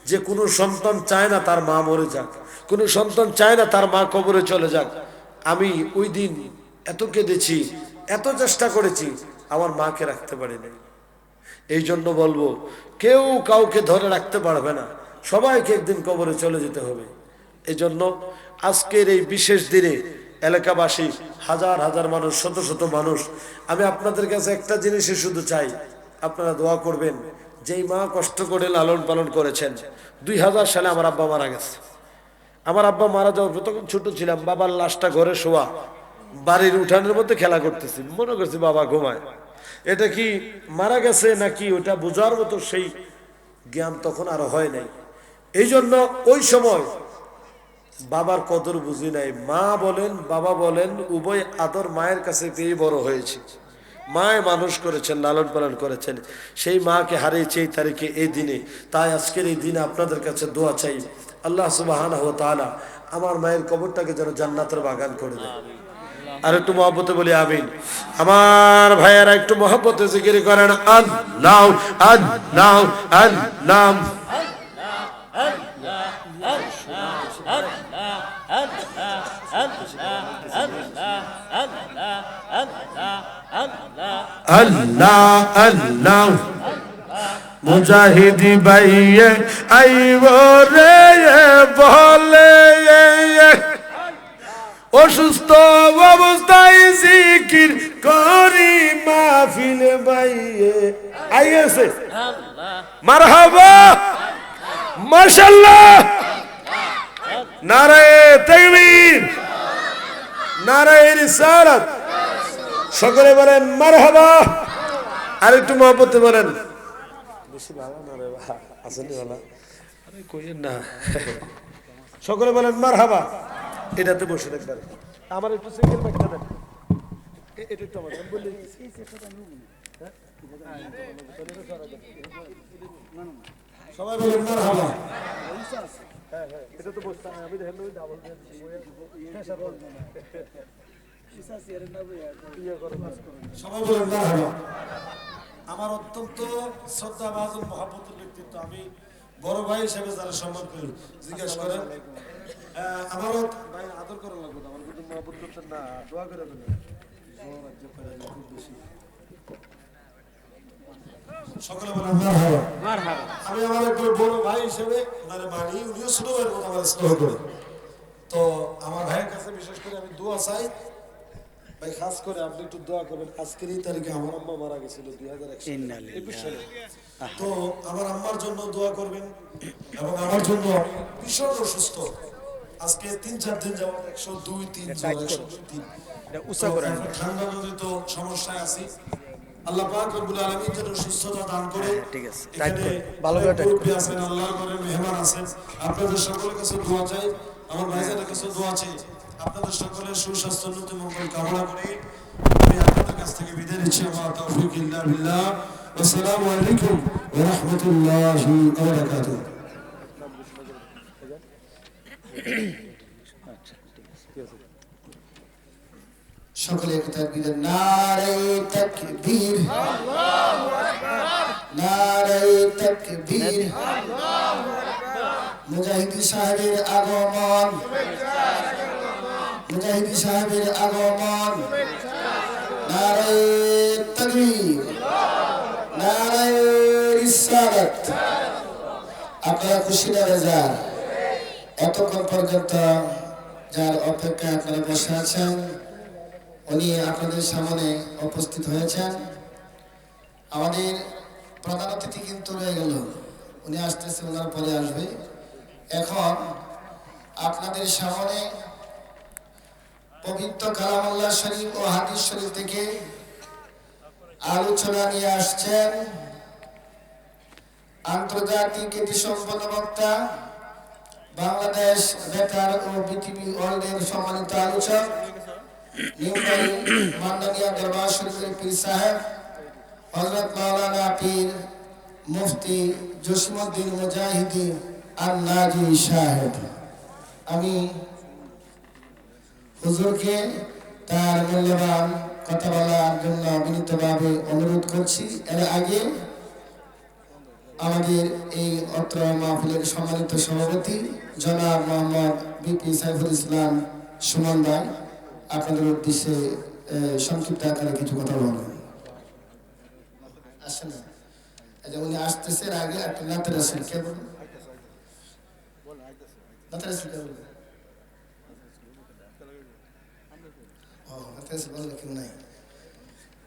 যে কোনো সন্তান চায় না তার মা মরে যাক, কোনো সন্তান চায় না তার মা কবরে চলে যাক। আমি ওই দিন এত কেঁদেছি, এত চেষ্টা করেছি, আমার মাকে রাখতে পারিনি। এই জন্য বলবো, কেউ কাউকে ধরে রাখতে পারবে না, সবাইকে একদিন কবরে চলে যেতে হবে। এই জন্য আজকের এই বিশেষ দিনে এলাকাবাসী, হাজার হাজার মানুষ, শত শত মানুষ, আমি আপনাদের কাছে একটা জিনিসই শুধু চাই, আপনারা দোয়া করবেন। যেই মা কষ্ট করে লালন পালন করেছেন, 2000 সালে আমার আব্বা মারা গেছে। আমার আব্বা মারা যাওয়ার পর তখন ছোট ছিলাম, বাবার লাশটা ঘরে শোয়া, বাড়ির উঠানের মধ্যে খেলা করতেছি, মনে করছি বাবা ঘুমায়। এটা কি মারা গেছে নাকি ওটা বোঝার মতো সেই জ্ঞান তখন আরো হয় নাই। এই জন্য ওই সময় বাবার কদর বুঝি নাই। মা বলেন বাবা বলেন উভয় আদর মায়ের কাছে পেয়ে বড় হয়েছে। মায় মানুষ করেছেন, লালন পালন করেছেন। সেই মাকে হারিয়েছে এই তারিখে, এই দিনে। তাই আজকের এই দিনে আপনাদের কাছে দোয়া চাই, আল্লাহ সুবহানাহু ওয়া তাআলা আমার মায়ের কবরটাকে যেন জান্নাতের বাগান করে দেয়। আর একটু মহব্বতে বলি আমিন। আমার ভাইয়েরা একটু মহব্বতে জিকির করেন আল্লাহ আল্লাহ আল্লাহ। আল্লাহ আল্লাহ মুজাহিদি ভাইয়ে আইব রে বলে, অসুস্থ অবস্থায় জিকির করি মাহফিল বাইয়ে আইয়েছে। মারহাবা মাশাআল্লাহ, নারায়ে তাকবীর, নারায়ে রিসালাত। সকলে বলেন মারহাবা। আর একটু মহব্বতে বলেন বেশি ভালো না রে বাবা, আসেনি ভালো, আরে কইেন না। সকলে বলেন মারহাবা। এটাতে বসে একবার আমার একটু সিঙ্গেল মাইকটা দেন, এটা একটু আমার বললে সবাই বলেন মারহাবা। হ্যাঁ হ্যাঁ, এটা তো বসতে আমি দেখেন ওই ডাবল সবাই বলেন মারহাবা। আমার অত্যন্ত শ্রদ্ধা ভাজন মহব্বতের ব্যক্তিত্ব, আমি বড় ভাই হিসেবে যারা সম্মান করি জিজ্ঞাসা করেন। আমারও ভাই আদর করা লাগবে, আমার কিন্তু মহব্বত করতেন না, দোয়া করে দেবেন। খুব বেশি সকলে বলেন মারহাবা। আমি আমার একজন বড় ভাই হিসেবে মানে মানি, উনিও ছোট ভাইয়ের মতো আমার স্নেহ করে। তো আমার ভাইয়ের কাছে বিশেষ করে আমি দোয়া চাই ভাই, খাস করে আপনি একটু দোয়া করবেন। আজকের এই তারিখে আমার আম্মা মারা গেছিল 2021 সালে। তো আমার আম্মার জন্য দোয়া করবেন এবং আমার জন্য ভীষণ অসুস্থ। আজকে 3-4 দিন যাবত 102-3 ঠান্ডা জনিত সমস্যায় আছি। আল্লাহ পাক রব্বুল আলামিন যেন সুস্থতা দান করে। ঠিক আছে, ভালো করে আছেন, আল্লাহর ঘরে মেহমান আছেন। আপনাদের সকলের কাছে দোয়া চাই, আমার ভাইজানের কাছে দোয়া চাই। আপনাদের সকলের সুস্বাস্থ্য উন্নতি মঙ্গল কামনা করে আমি আপনাদের কাছ থেকে বিদায় নিচ্ছি। আমার তাওফীক ইল্লা বিল্লাহ। আসসালামু আলাইকুম ওয়া রাহমাতুল্লাহি ওয়া বারাকাতুহু। সকলে তাকবীর, নারে তাকবীর, আল্লাহু আকবার, নারে তাকবীর, আল্লাহু আকবার। মুজাহিদি সাহেবের আগমন, মুজাহিদি সাহেবের আগমন, নারে তাকবীর, নারে রিসালাত। আপনারা খুশি না বেজার? এতক্ষণ পর্যন্ত যার অপেক্ষায় আপনারা বসে আছেন উনি আপনাদের সামনে উপস্থিত হয়েছেন। আমাদের প্রধান অতিথি কিন্তু রয়ে গেল, উনি আসতেছে, ওনার পরে আসবে। এখন আপনাদের সামনে পবিত্র কালামুল্লাহ শরীফ ও হাদিস শরীফ থেকে আলোচনা নিয়ে আসছেন আন্তর্জাতিক খ্যাতিসম্পন্ন বক্তা, বাংলাদেশ বেতার ও বিটিভি ওয়ার্ল্ডের সম্মানিত আলোচক, নিউটাউন মান্দানিয়া দরবার শরীফের পীর সাহেব হযরত মাওলানা পীর মুফতি জসিমউদ্দিন মুজাহিদি আন-নাজি সাহেব। আমি হুজুরকে তার মূল্যবান কথা বলার জন্য বিনীতভাবে অনুরোধ করছি। এর আগে আমাদের এই অত্র মাহফিলের সম্মানিত সভাপতি জনাব মোহাম্মদ বিপি সাইফুল ইসলাম সুমন ভাই আপনাদের উদ্দেশ্যে সংক্ষিপ্ত আকারে কিছু কথা বলবেন। আসেন না, উনি আসতেছে, আগে একটা নাতের আসেন। কে বলবেন? নাতের আসেন কে বলবেন? ও নাতের আসেন বললে কেউ নাই।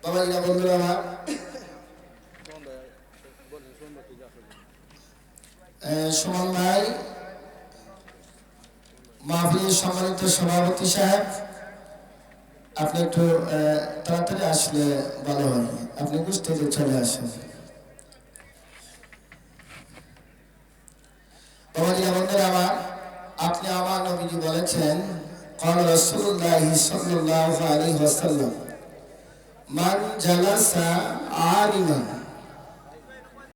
বাবা ইয়া বন্ধুরা আমার, সুমন ভাই মাহফিলের সম্মানিত সভাপতি সাহেব, আপনি একটু তাড়াতাড়ি আসলে ভালো হয়, আপনি স্টেজে চলে আসেন। তোমার বন্ধুরা আমার, আপনি আমার নবীজি বলেছেন قال رسول الله صلى الله عليه وسلم من جلس عالما